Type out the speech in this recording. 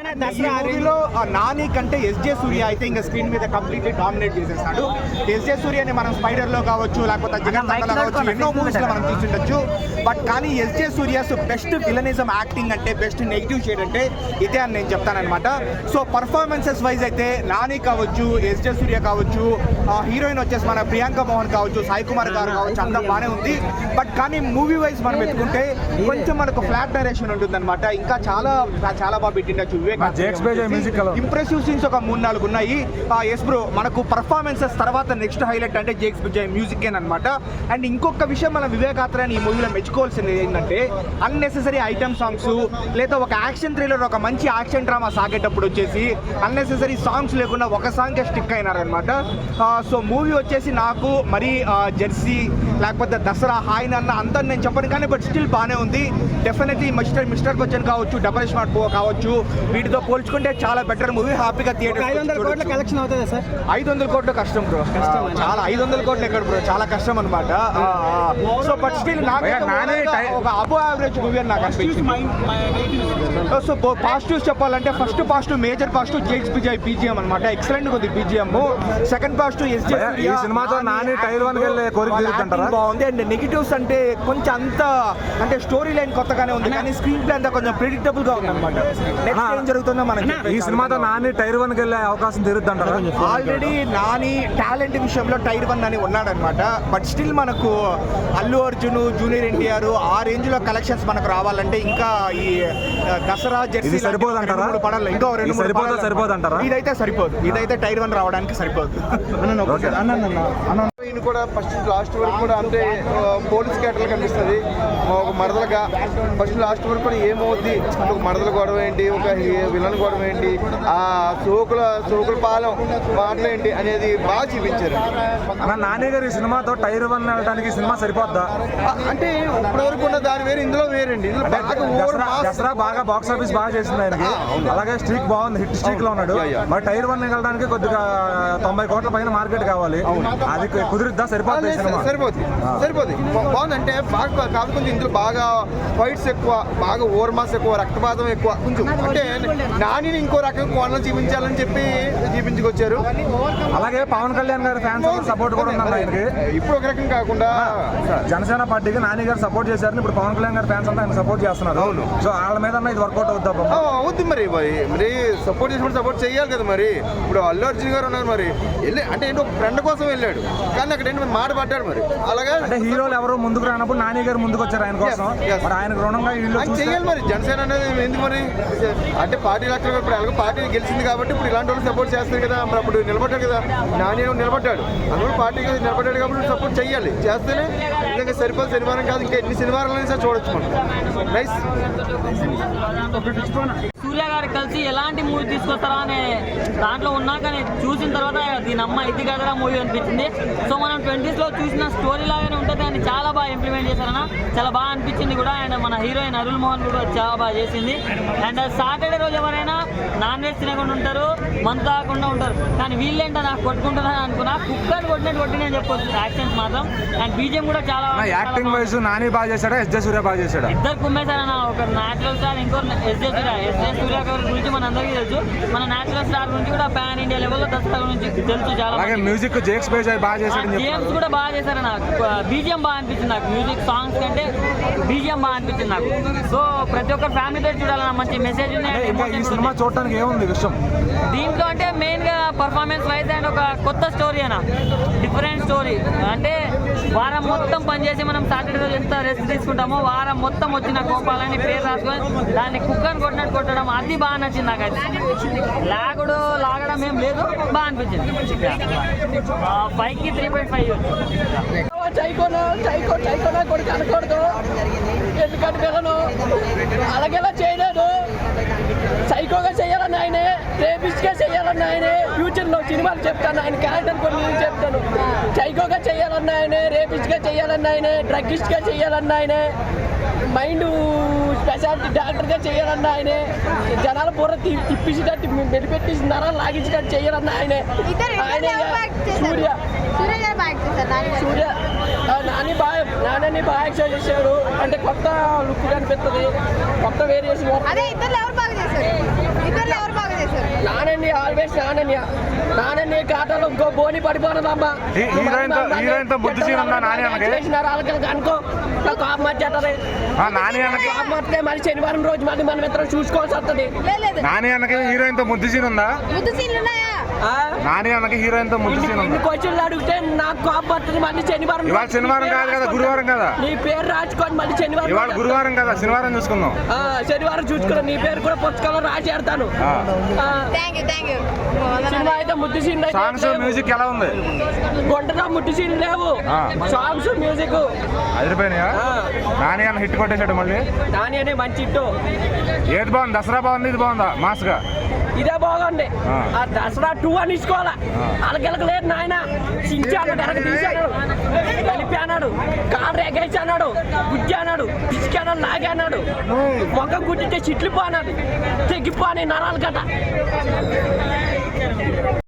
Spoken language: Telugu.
మూవీలో నాని కంటే ఎస్జే సూర్య అయితే ఇంకా స్క్రీన్ మీద కంప్లీట్లీ డామినేట్ చేసేస్తాడు. ఎస్జే సూర్యని మనం స్పైడర్ లో కావచ్చు, లేకపోతే జగన్ కావచ్చు, ఎన్నో మూవీస్ లో మనం చూసిండొచ్చు. బట్ కానీ SJ Surya's best villainism acting అంటే, బెస్ట్ నెగిటివ్ షేడ్ అంటే ఇదే అని నేను చెప్తానమాట. సో పర్ఫార్మెన్సెస్ వైజ్ అయితే నాని కావచ్చు, ఎస్జే సూర్య కావచ్చు, హీరోయిన్ వచ్చేసి మన ప్రియాంక మోహన్ కావచ్చు, సాయి కుమార్ గారు కావచ్చు, అంతా బాగానే ఉంది. బట్ కానీ మూవీ వైజ్ మనం ఎత్తుకుంటే కొంచెం మనకు ఫ్లాట్ డైరెక్షన్ ఉంటుంది అనమాట. ఇంకా చాలా చాలా బాగా పెట్టిండొచ్చు. ఇంప్రెసివ్ సీన్స్ ఒక 3-4 ఉన్నాయి. ఎస్ బ్రో, మనకు పర్ఫార్మెన్సెస్ తర్వాత నెక్స్ట్ హైలైట్ అంటే జేక్స్ విజయ్ మ్యూజిక్ అనమాట. అండ్ ఇంకొక విషయం మనం వివేకాత్రాన్ని ఈ మూవీలో మెచ్చుకోవాల్సింది ఏంటంటే, అన్నెసెసరీ ఐటమ్ సాంగ్స్ లేదా ఒక యాక్షన్ థ్రిల్లర్, ఒక మంచి యాక్షన్ డ్రామా సాగేటప్పుడు వచ్చేసి అన్నెసెసరీ సాంగ్స్ లేకుండా ఒక సాంగ్ స్టిక్ అయినారనమాట. సో మూవీ వచ్చేసి నాకు మరీ జెర్సీ లేకపోతే దసరా, హాయ్ నాన్న అంతా నేను చెప్పను కానీ బట్ స్టిల్ బాగానే ఉంది. డెఫినెట్లీ మిస్టర్ బచ్చన్ కావచ్చు, డబల్ స్మార్ట్ పో కావచ్చు, వీటితో పోల్చుకుంటే చాలా బెటర్ మూవీ. హ్యాపీగా థియేటర్ 500 కోట్ల కలెక్షన్ అవుతుంది సార్. 500 కోట్లు కష్టం బ్రో, చాలా 500 కోట్లు ఎక్కడ బ్రో, చాలా కష్టం అనమాట. సో బట్ స్టిల్ నాకు ఒక అబో యావరేజ్ మూవీ అని నాకు అనిపించింది. సో పాజిటివ్స్ చెప్పాలంటే first positive, major positive Jakes Vijay BGM అనమాట. ఎక్సలెంట్ ఉంది బీజిఎం. సెకండ్ పాజిటివ్ ఎస్జే ఈ సినిమాతో నాని టైర్ 1 కి వెళ్ళే కోరిక తీరుతుంటారా? బాగుంది. అండ్ నెగిటివ్స్ అంటే కొంచెం అంత అంటే స్టోరీ లైన్ కొత్తగానే ఉంది కానీ స్క్రీన్ ప్లే అంతా కొంచెం ప్రిడిక్టబుల్ గా ఉంది అనమాట. నెక్స్ట్ ఏం జరుగుతుందో మనకి ఈ సినిమాతో నాని టైర్ 1 కి వెళ్ళే అవకాశం తీరుతుంటారా? ఆల్రెడీ నాని టాలెంట్ విషయంలో టైర్ 1 అని ఉన్నాడనమాట. బట్ స్టిల్ మనకు అల్లు అర్జున్, జూనియర్ ఎన్టీఆర్ ఆ రేంజ్ లో కలెక్షన్స్ మనకు రావాలంటే ఇంకా ఈ దసరా జెర్సీ సరిపోదంటారా? పడాలి, ఇంకా 2-3 సరిపోదంటారా? ఇదైతే సరిపోదు, ఇదైతే టైర్ 1 రావడానికి సరిపోదు. ఈయన కూడా ఫస్ట్ లాస్ట్ వరకు కూడా అంటే పోలీస్ క్యారెక్టర్ కనిపిస్తుంది ఒక మరదలుగా. ఫస్ట్ లాస్ట్ వరకు కూడా ఏమవుద్ది అంటే ఒక మరదల గొడవ ఏంటి, ఒక విలన్ గొడవ ఏంటి, ఆ సోకుల పాలెం మాటలు ఏంటి అనేది బాగా చూపించారు. నాని గారు ఈ సినిమాతో టైర్ 1 వెళ్ళడానికి సినిమా సరిపోద్దా? అంటే ఇప్పటివరకు ఉన్న దాని వేరు, ఇందులో వేరండి. ఇందులో దసరా బాగా బాక్స్ ఆఫీస్ బాగా చేసింది ఆయనకి. అలాగే స్ట్రీక్ బాగుంది, హిట్ స్ట్రీక్ లో ఉన్నాడు. మరి టైర్ 1 వెళ్ళడానికి కొద్దిగా 90 కోట్ల పైన మార్కెట్ కావాలి. అది కుదిరిద్దా? సరిపోతుంది, సరిపోతుంది. బాగుంది అంటే బాగా కాకపోతే ఇందులో బాగా ఫైట్స్ ఎక్కువ, బాగా ఓర్మాస్ ఎక్కువ, రక్తపాతం ఎక్కువ కొంచెం. అంటే నానిని ఇంకో రకం కోణం చూపించాలని చెప్పి చూపించుకొచ్చారు. అలాగే పవన్ కళ్యాణ్ గారి ఫ్యాన్స్ సపోర్ట్ కూడా ఉంది ఆయనకి. ఇప్పుడు ఒక రకం కాకుండా జనసేన పార్టీకి నాని గారు సపోర్ట్ చేశారు. ఇప్పుడు పవన్ కళ్యాణ్ గారి ఫ్యాన్స్ అంతా ఆయన సపోర్ట్ చేస్తున్నారు. అవును. సో వాళ్ళ మీద ఇది వర్కౌట్ అవుద్దా? అవుద్ది. మరి సపోర్ట్ చేసినప్పుడు సపోర్ట్ చేయాలి కదా. మరి ఇప్పుడు అల్లు అర్జున్ గారు ఉన్నారు, మరి అంటే ఏంటో ఫ్రెండ్ కోసం వెళ్ళాడు కానీ అక్కడ ఏంటి మాట పడ్డాడు. మరి అలాగే అంటే హీరోలు ఎవరు ముందుకు రానప్పుడు నాని గారు ముందుకు వచ్చారు ఆయన కోసం. మరి ఆయన రుణంగా చెయ్యాలి. మరి జనసేన అనేది ఎందుకు మరి అంటే పార్టీ లెక్కలు ఇప్పుడు అలాగే పార్టీ గెలిచింది కాబట్టి ఇప్పుడు ఇలాంటి వాళ్ళు సపోర్ట్ చేస్తారు కదా. మరి అప్పుడు నిలబడ్డాడు కదా, నాని నిలబడ్డాడు, అందులో పార్టీకి నిలబడ్డాడు కాబట్టి సపోర్ట్ చెయ్యాలి. చేస్తేనే ఇంకా సరిపోదు. శనివారం కాదు ఇంకా ఎన్ని శనివారాలైనా సార్ చూడొచ్చు మనం. నైస్. సూర్య గారు కలిసి ఎలాంటి మూవీ తీసుకొస్తారా అనే దాంట్లో ఉన్నా కానీ చూసిన తర్వాత దీని అమ్మ ఇది కదరా మూవీ అనిపించింది. సో మనం 20s లో చూసిన స్టోరీ లాగానే ఉంటుంది అని చాలా బాగా ఇంప్లిమెంట్ చేశారన్న, చాలా బాగా అనిపించింది కూడా. అండ్ మన హీరోయిన్ అరుల్ మోహన్ కూడా చాలా బాగా చేసింది. అండ్ సాటర్డే రోజు ఎవరైనా నాన్ వెజ్ తినకుండా ఉంటారు, మందు తాగకుండా ఉంటారు. కానీ వీళ్ళేంటో నాకు కొట్టుకుంటున్నాను అనుకున్నా, కుక్కలు కొట్టినని చెప్పొచ్చు యాక్షన్స్ మాత్రం. అండ్ బీజిఎం కూడా చాలా యాక్టింగ్ వైజ్ నాని బాగా చేశాడా, ఎస్జే సూర్య బాగా చేశాడా? ఇద్దరు కుమ్మేశారన్న. ఒక న్యాచురల్ స్టార్, ఇంకో ఎస్జే సూర్య గారి గురించి మన అందరికీ తెలుసు. మన న్యాచురల్ స్టార్ గురించి కూడా పాన్ ఇండియా లెవెల్లో దసరా గురించి తెలుసు చాలా. మ్యూజిక్ జేక్స్ విజయ్ బాగా చేశాడు. గేమ్స్ కూడా బాగా చేశారు. నాకు బీజిఎం బాగా అనిపించింది. నాకు మ్యూజిక్ సాంగ్స్ కంటే బీజిఎం బాగా అనిపించింది నాకు. సో ప్రతి ఒక్కరు ఫ్యామిలీతో చూడాలన్న, మంచి మెసేజ్ ఈ సినిమా చూడటానికి ఏముంది విషయం దీంట్లో అంటే మెయిన్ గా పర్ఫార్మెన్స్ వైజ్ అండ్ ఒక కొత్త స్టోరీ అన్న, డిఫరెంట్ స్టోరీ. అంటే వారం మొత్తం పనిచేసి మనం సాటర్డే రోజు ఎంత రెస్ట్ తీసుకుంటామో వారం మొత్తం వచ్చిన కోపాలని పేరు రాసుకొని దాన్ని కుక్కని కొట్టడం అది బాగా నచ్చింది నాకు. అది లాగడం ఏం లేదు, బాగా అనిపించింది. 5కి 3.5 చైకోనా కొడుకు అనకూడదు, ఎందుకంటే అలాగేలా చేయలేదు. సైకోగా చేయాలని ఆయనే, రేపిస్ట్గా చేయాలని ఆయనే. ఫ్యూచర్లో సినిమాలు చెప్తాను, ఆయన క్యారెక్టర్ కొన్ని చెప్తాను. సైకోగా చేయాలన్న ఆయనే, రేపిస్ట్గా చేయాలన్న ఆయనే, డ్రగ్గిస్ట్గా చేయాలన్న ఆయనే, మైండ్ స్పెషాలిటీ డాక్టర్గా చేయాలన్న ఆయనే, జనాల బుర్ర తిప్పించేటట్టు మెలిపెట్టేసి నరాలు లాగించేటట్టు చేయాలన్న ఆయనే. సూర్య నాని బాగా యాక్షన్ చేశాడు. అంటే కొత్త లుక్ కనిపిస్తుంది, కొత్త వేరియేషన్. ఇద్దరు ఎవరు బాగా చేశారు? నానని ఆల్వేస్ నానని కాటలో ఇంకో బోని పడిపోనదమ్మా. హీరోయిన్తో బుద్ధి సీన్ ఉందా నాని అన్నకి? చేసినారు వాళ్ళకి అనుకో నాకు కోపం వచ్చేస్తుంది. నాని అన్నకి కోపం వస్తే మరి శనివారం రోజు మళ్ళీ మనం ఇద్దరం చూసుకోవాల్సి వస్తుంది. లేదు నాని అన్నకి హీరోయిన్ తో ముద్దు సీన్ ఉందా? ముద్దు సీన్లు ఉన్నాయా? నాని అన్నకి హీరోయిన్ తో ముద్దు సీన్ ఉందా? ఇన్ని క్వశ్చన్లు అడిగితే నాకు కోపం వస్తుంది. మళ్ళీ శనివారం ఇవాళ శనివారం కాదు కదా, గురువారం కదా. నీ పేరు రాసుకొని మళ్ళీ శనివారం ఇవాళ గురువారం కదా, శనివారం చూసుకుందాం. శనివారం చూసుకున్నా నీ పేరు కూడా పుస్తకంలో రాసి పెడతాను. థ్యాంక్ యూ సినిమా అయితే ముద్దు సీన్ సాంగ్స్ మ్యూజిక్ ఎలా ఉంది? గుంటలో ముద్దు సీన్ లేవు. Songs music అదిరిపోయినాయా? నాని అన్న హిట్ కొట్టేశాడు మళ్ళీ. నాని అనే మంచి హిట్. ఏది బాగుంది? దసరా బాగుంది, ఇది బాగుందా మాస్ గా? ఇదే బాగుంది. ఆ దసరా 2 అని ఇసుకోవాలా. అలగెలక లేదు నాయన. సించాడు, ఎరగ తీశాడు, కలిపి అన్నాడు, కాళ్ళు ఎగేసి అన్నాడు, గుజ్జి అన్నాడు, పిసికాడు, లాగే అన్నాడు, మొక్క గుడ్డితే చిట్లు పోనాడు, తెగిపోని నరాలు కట్ట.